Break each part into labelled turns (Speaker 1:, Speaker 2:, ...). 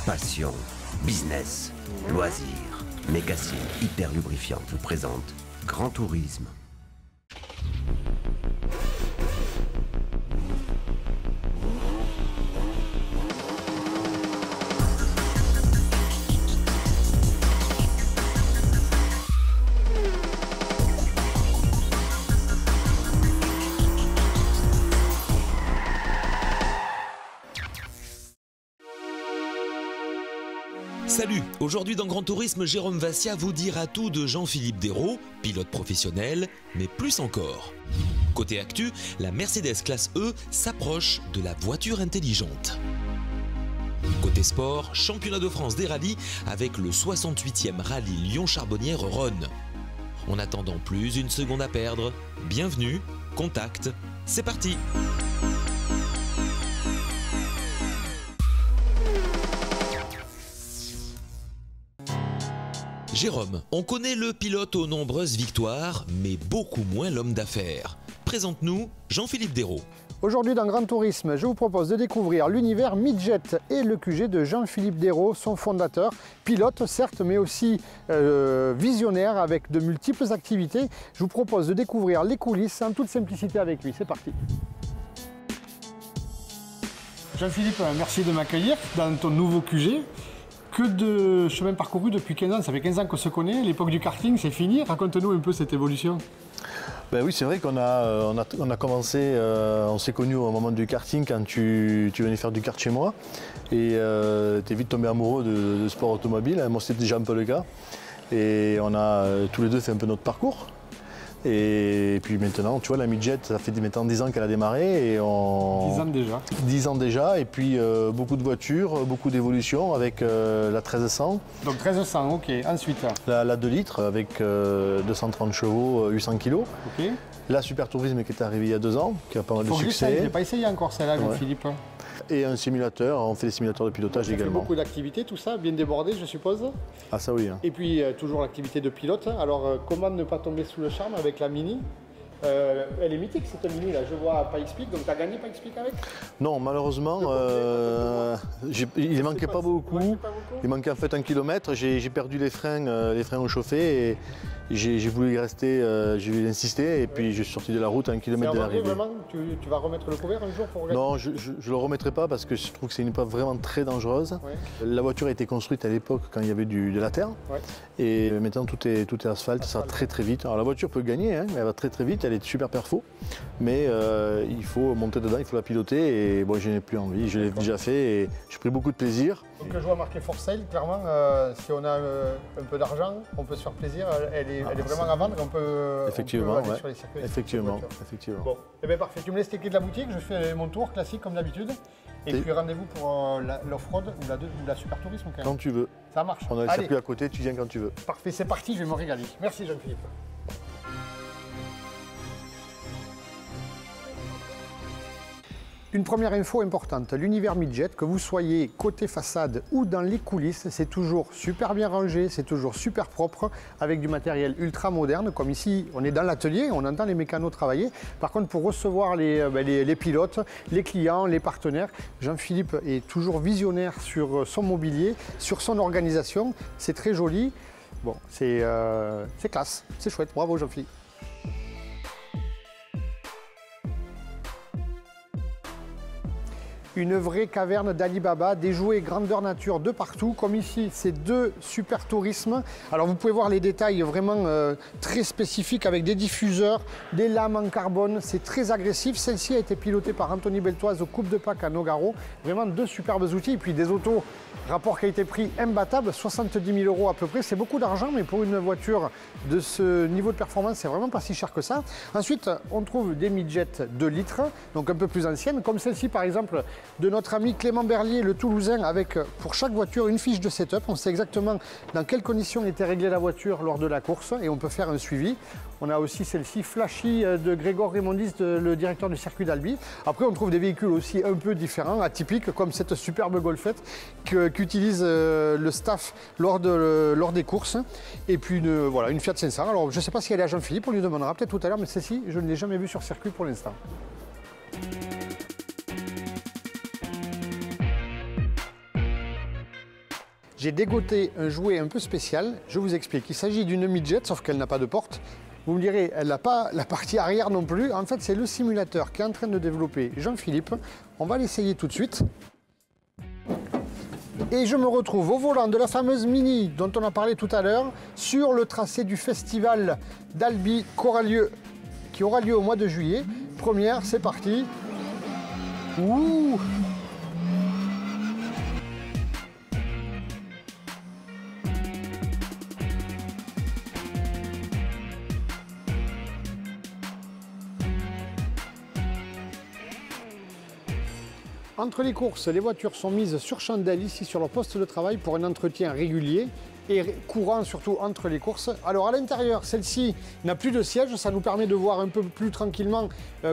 Speaker 1: Passion, business, loisirs. Mégasil Hyper Lubrifiant vous présente Grand Tourisme.
Speaker 2: Salut, aujourd'hui dans Grand Tourisme, Jérôme Vassia vous dira tout de Jean-Philippe Dérault, pilote professionnel, mais plus encore. Côté actu, la Mercedes classe E s'approche de la voiture intelligente. Côté sport, championnat de France des rallyes avec le 68e rallye Lyon-Charbonnières-Rhône. En attendant plus une seconde à perdre, bienvenue, contact, c'est parti! Jérôme, on connaît le pilote aux nombreuses victoires, mais beaucoup moins l'homme d'affaires. Présente-nous Jean-Philippe Dérault.
Speaker 3: Aujourd'hui dans Grand Tourisme, je vous propose de découvrir l'univers Midjet et le QG de Jean-Philippe Dérault, son fondateur, pilote certes, mais aussi visionnaire avec de multiples activités. Je vous propose de découvrir les coulisses en toute simplicité avec lui. C'est parti. Jean-Philippe, merci de m'accueillir dans ton nouveau QG. Que de chemin parcouru depuis 15 ans, ça fait 15 ans qu'on se connaît, l'époque du karting c'est fini, raconte-nous un peu cette évolution.
Speaker 4: Ben oui, c'est vrai qu'on a commencé, on s'est connus au moment du karting quand tu venais faire du kart chez moi et tu es vite tombé amoureux de sport automobile, moi c'était déjà un peu le cas et on a tous les deux fait un peu notre parcours. Et puis maintenant, tu vois, la Midjet, ça fait maintenant 10 ans qu'elle a démarré. Et
Speaker 3: 10 ans déjà.
Speaker 4: 10 ans déjà, et puis beaucoup de voitures, beaucoup d'évolutions avec la 1300.
Speaker 3: Donc 1300, ok. Ensuite
Speaker 4: la 2 litres avec 230 chevaux, 800 kg.
Speaker 3: Ok.
Speaker 4: La Super Tourisme qui est arrivée il y a 2 ans, qui a pas mal de succès.
Speaker 3: Je n'ai pas essayé encore celle-là, Jean-Philippe.
Speaker 4: Ouais. Et un simulateur, on fait des simulateurs de pilotage également.
Speaker 3: Fait beaucoup d'activités, tout ça, bien débordé je suppose.
Speaker 4: Ah ça oui. Hein.
Speaker 3: Et puis toujours l'activité de pilote. Alors comment ne pas tomber sous le charme avec la Mini? Elle est mythique cette Mini là, je vois Pikes Peak, donc tu as gagné Pikes Peak avec?
Speaker 4: Non, malheureusement, il ne manquait pas beaucoup. Il manquait en fait 1 kilomètre, j'ai perdu les freins ont chauffé et j'ai voulu y rester, j'ai voulu insister et puis je suis sorti de la route à 1 kilomètre de l'arrivée.
Speaker 3: Vraiment, tu vas remettre le couvert un jour pour regarder?
Speaker 4: Non, je ne le remettrai pas parce que je trouve que c'est une épreuve vraiment très dangereuse. Ouais. La voiture a été construite à l'époque quand il y avait de la terre et maintenant tout est asphalte, ça va très très vite. Alors la voiture peut gagner, hein, elle va très très vite, elle est super perfo, mais il faut monter dedans, il faut la piloter et bon, je n'ai plus envie, je l'ai déjà fait et j'ai pris beaucoup de plaisir.
Speaker 3: Donc je vois marqué for sale, clairement, si on a un peu d'argent, on peut se faire plaisir, elle est vraiment à vendre, on peut aller sur les circuits.
Speaker 4: Effectivement.
Speaker 3: Bon, et bien parfait, tu me laisses tes clés de la boutique, je fais mon tour classique comme d'habitude. Et puis rendez-vous pour l'off-road ou la Super Tourisme quand même.
Speaker 4: Quand tu veux.
Speaker 3: Ça marche.
Speaker 4: On a le circuit à côté, tu viens quand tu veux.
Speaker 3: Parfait, c'est parti, je vais me régaler. Merci Jean-Philippe. Une première info importante, l'univers Midjet, que vous soyez côté façade ou dans les coulisses, c'est toujours super bien rangé, c'est toujours super propre, avec du matériel ultra moderne, comme ici, on est dans l'atelier, on entend les mécanos travailler. Par contre, pour recevoir les pilotes, les clients, les partenaires, Jean-Philippe est toujours visionnaire sur son mobilier, sur son organisation, c'est très joli. Bon, c'est classe, c'est chouette, bravo Jean-Philippe. Une vraie caverne d'Ali Baba, des jouets grandeur nature de partout, comme ici, c'est 2 Super Tourisme. Alors vous pouvez voir les détails vraiment très spécifiques avec des diffuseurs, des lames en carbone, c'est très agressif. Celle-ci a été pilotée par Anthony Beltoise au Coupe de Pâques à Nogaro. Vraiment 2 superbes outils et puis des autos, rapport qualité-prix imbattable, 70 000 € à peu près. C'est beaucoup d'argent, mais pour une voiture de ce niveau de performance, c'est vraiment pas si cher que ça. Ensuite, on trouve des Midjet 2 litres, donc un peu plus anciennes, comme celle-ci par exemple, de notre ami Clément Berlier, le Toulousain, avec pour chaque voiture une fiche de setup. On sait exactement dans quelles conditions était réglée la voiture lors de la course et on peut faire un suivi. On a aussi celle-ci Flashy de Grégoire Raymondis, le directeur du circuit d'Albi. Après, on trouve des véhicules aussi un peu différents, atypiques, comme cette superbe Golfette qu'utilise le staff lors des courses. Et puis voilà, une Fiat 500. Alors, je ne sais pas si elle est à Jean-Philippe, on lui demandera peut-être tout à l'heure, mais celle-ci, je ne l'ai jamais vue sur circuit pour l'instant. j'ai dégoté un jouet un peu spécial. Je vous explique. Il s'agit d'une midget, sauf qu'elle n'a pas de porte. Vous me direz, elle n'a pas la partie arrière non plus. En fait, c'est le simulateur qu'est en train de développer Jean-Philippe. On va l'essayer tout de suite. Et je me retrouve au volant de la fameuse Mini dont on a parlé tout à l'heure sur le tracé du festival d'Albi qui aura lieu au mois de juillet. Première, c'est parti. Ouh! Entre les courses, les voitures sont mises sur chandelle ici sur leur poste de travail pour un entretien régulier et courant surtout entre les courses. Alors à l'intérieur, celle-ci n'a plus de siège, ça nous permet de voir un peu plus tranquillement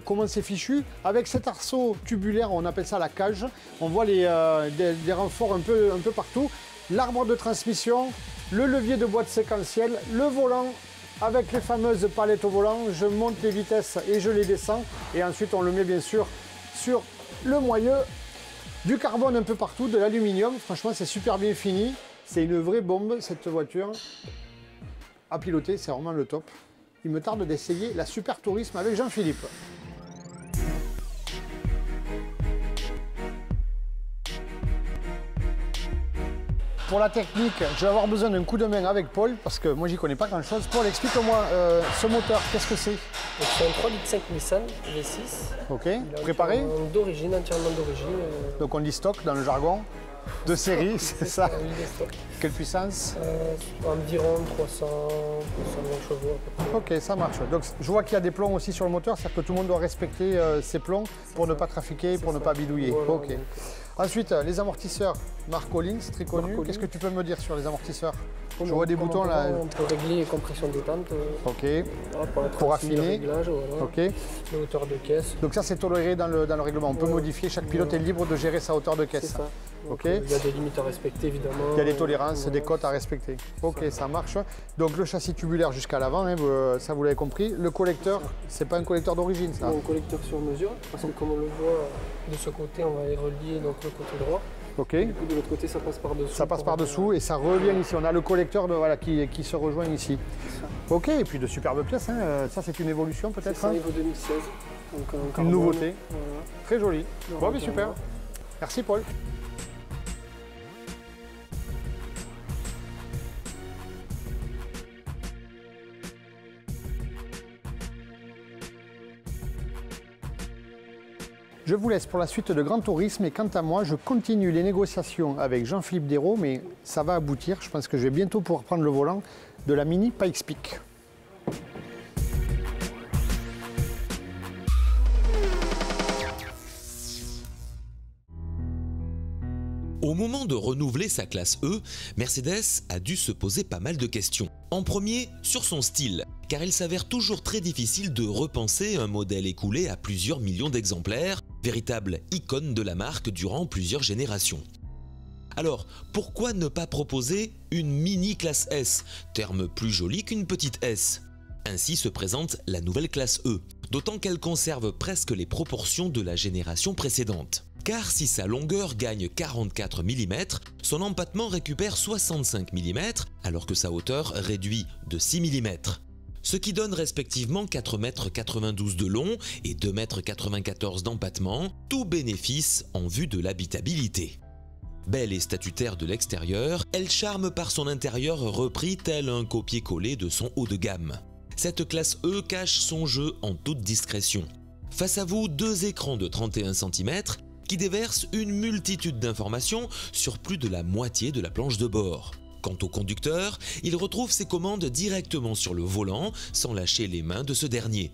Speaker 3: comment c'est fichu. Avec cet arceau tubulaire, on appelle ça la cage, on voit des renforts un peu partout. L'arbre de transmission, le levier de boîte séquentielle, le volant avec les fameuses palettes au volant. Je monte les vitesses et je les descends et ensuite on le met bien sûr sur le moyeu, du carbone un peu partout, de l'aluminium. Franchement, c'est super bien fini. C'est une vraie bombe, cette voiture. À piloter, c'est vraiment le top. Il me tarde d'essayer la Super Tourisme avec Jean-Philippe. Pour la technique, je vais avoir besoin d'un coup de main avec Paul, parce que moi, j'y connais pas grand-chose. Paul, explique-moi ce moteur, qu'est-ce que c'est?
Speaker 5: C'est un 3,5 litres Nissan V6.
Speaker 3: Ok, préparé?
Speaker 5: D'origine, entièrement d'origine.
Speaker 3: Donc on dit stock dans le jargon de série, c'est ça?
Speaker 5: Oui, de stock.
Speaker 3: Quelle puissance?
Speaker 5: Environ 320 chevaux à peu près.
Speaker 3: Ok, ça marche. Donc je vois qu'il y a des plombs aussi sur le moteur, c'est-à-dire que tout le monde doit respecter ces plombs pour ne pas trafiquer, pour ne pas bidouiller.
Speaker 5: Voilà,
Speaker 3: ok. Ensuite, les amortisseurs, marque Collins, très connu. Qu'est-ce que tu peux me dire sur les amortisseurs? Je vois des boutons là.
Speaker 5: On peut régler les compressions détente.
Speaker 3: Ok.
Speaker 5: Voilà,
Speaker 3: pour affiner.
Speaker 5: Réglage, voilà.
Speaker 3: Ok.
Speaker 5: Les hauteurs de caisse.
Speaker 3: Donc ça, c'est toléré dans le règlement. On peut modifier, chaque pilote est libre de gérer sa hauteur de caisse.
Speaker 5: C'est ça.
Speaker 3: Ok.
Speaker 5: Il y a des limites à respecter évidemment.
Speaker 3: Il y a des tolérances, des cotes à respecter. Ok, ça marche. Donc le châssis tubulaire jusqu'à l'avant, hein, ça vous l'avez compris. Le collecteur, c'est pas un collecteur d'origine ça?
Speaker 5: Un collecteur sur mesure, parce que comme on le voit de ce côté, on va y relier donc le côté droit.
Speaker 3: Ok.
Speaker 5: Du coup, de l'autre côté, ça passe par-dessous.
Speaker 3: Ça passe par-dessous et ça revient ici. On a le collecteur qui se rejoint ici. Ok, et puis de superbes pièces. Hein. Ça, c'est une évolution peut-être?
Speaker 5: C'est ça, niveau 2016. Donc,
Speaker 3: une nouveauté.
Speaker 5: Voilà.
Speaker 3: Très joli. Bon, mais super. Merci Paul. Je vous laisse pour la suite de Grand Tourisme et quant à moi, je continue les négociations avec Jean-Philippe Desraux, mais ça va aboutir. Je pense que je vais bientôt pouvoir prendre le volant de la Mini Pikes Peak.
Speaker 2: Au moment de renouveler sa classe E, Mercedes a dû se poser pas mal de questions. En premier, sur son style, car il s'avère toujours très difficile de repenser un modèle écoulé à plusieurs millions d'exemplaires, véritable icône de la marque durant plusieurs générations. Alors, pourquoi ne pas proposer une mini classe S, terme plus joli qu'une petite S? Ainsi se présente la nouvelle classe E, d'autant qu'elle conserve presque les proportions de la génération précédente. Car si sa longueur gagne 44 mm, son empattement récupère 65 mm, alors que sa hauteur réduit de 6 mm. Ce qui donne respectivement 4,92 m de long et 2,94 m d'empattement, tout bénéfice en vue de l'habitabilité. Belle et statutaire de l'extérieur, elle charme par son intérieur repris tel un copier-coller de son haut de gamme. Cette classe E cache son jeu en toute discrétion. Face à vous, deux écrans de 31 cm qui déversent une multitude d'informations sur plus de la moitié de la planche de bord. Quant au conducteur, il retrouve ses commandes directement sur le volant sans lâcher les mains de ce dernier.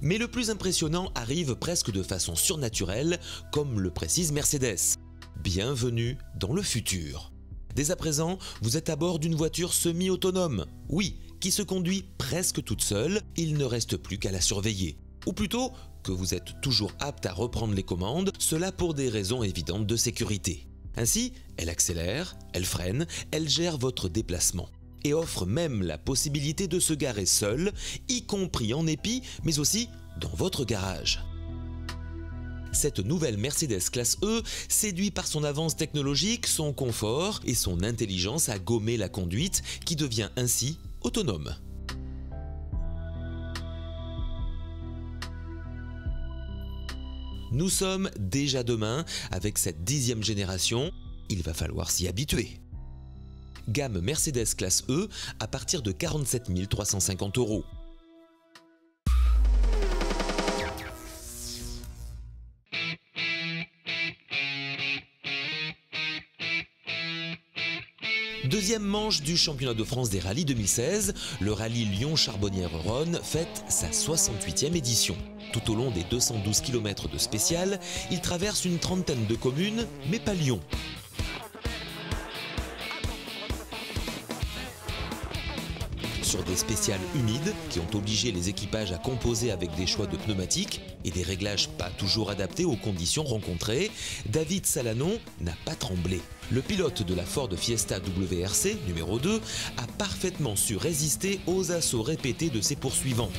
Speaker 2: Mais le plus impressionnant arrive presque de façon surnaturelle, comme le précise Mercedes. Bienvenue dans le futur. Dès à présent, vous êtes à bord d'une voiture semi-autonome, oui, qui se conduit presque toute seule, il ne reste plus qu'à la surveiller. Ou plutôt, que vous êtes toujours apte à reprendre les commandes, cela pour des raisons évidentes de sécurité. Ainsi, elle accélère, elle freine, elle gère votre déplacement et offre même la possibilité de se garer seul, y compris en épi, mais aussi dans votre garage. Cette nouvelle Mercedes classe E séduit par son avance technologique, son confort et son intelligence à gommer la conduite qui devient ainsi autonome. Nous sommes déjà demain avec cette 10e génération, il va falloir s'y habituer. Gamme Mercedes classe E à partir de 47 350 €. Deuxième manche du championnat de France des rallyes 2016, le rallye Lyon-Charbonnières-Rhône fête sa 68e édition. Tout au long des 212 km de spécial, il traverse une trentaine de communes, mais pas Lyon. Sur des spéciales humides qui ont obligé les équipages à composer avec des choix de pneumatiques et des réglages pas toujours adaptés aux conditions rencontrées, David Salanon n'a pas tremblé. Le pilote de la Ford Fiesta WRC numéro 2 a parfaitement su résister aux assauts répétés de ses poursuivants.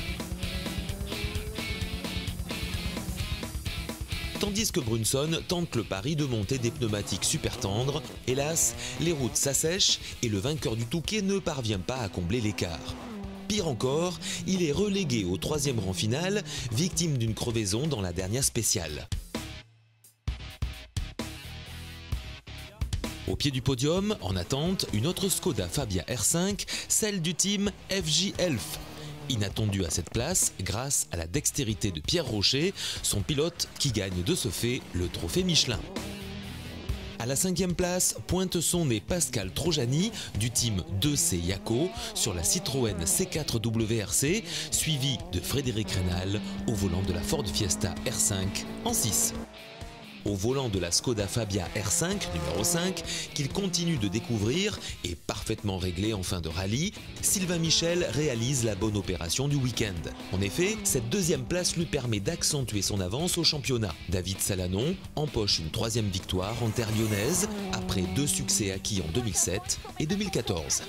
Speaker 2: Tandis que Brunson tente le pari de monter des pneumatiques super tendres, hélas, les routes s'assèchent et le vainqueur du Touquet ne parvient pas à combler l'écart. Pire encore, il est relégué au 3e rang final, victime d'une crevaison dans la dernière spéciale. Au pied du podium, en attente, une autre Skoda Fabia R5, celle du team FJ Elf. Inattendu à cette place grâce à la dextérité de Pierre Rocher, son pilote qui gagne de ce fait le trophée Michelin. À la 5e place, pointe son nez Pascal Trojani du team 2C Yako sur la Citroën C4 WRC, suivi de Frédéric Reynal au volant de la Ford Fiesta R5 en 6. Au volant de la Skoda Fabia R5 numéro 5, qu'il continue de découvrir et parfaitement réglé en fin de rallye, Sylvain Michel réalise la bonne opération du week-end. En effet, cette 2e place lui permet d'accentuer son avance au championnat. David Salanon empoche une 3e victoire en terre lyonnaise après 2 succès acquis en 2007 et 2014.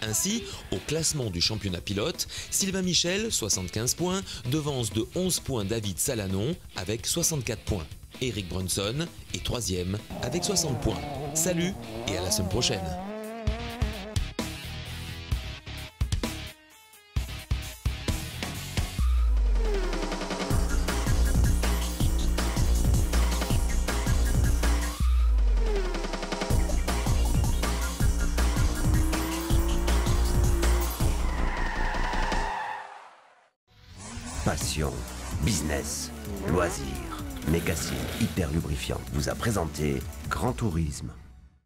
Speaker 2: Ainsi, au classement du championnat pilote, Sylvain Michel, 75 points, devance de 11 points David Salanon avec 64 points. Eric Brunson est 3e avec 60 points. Salut et à la semaine prochaine.
Speaker 1: Passion, business, loisirs. Mécassine hyper lubrifiante vous a présenté Grand Tourisme.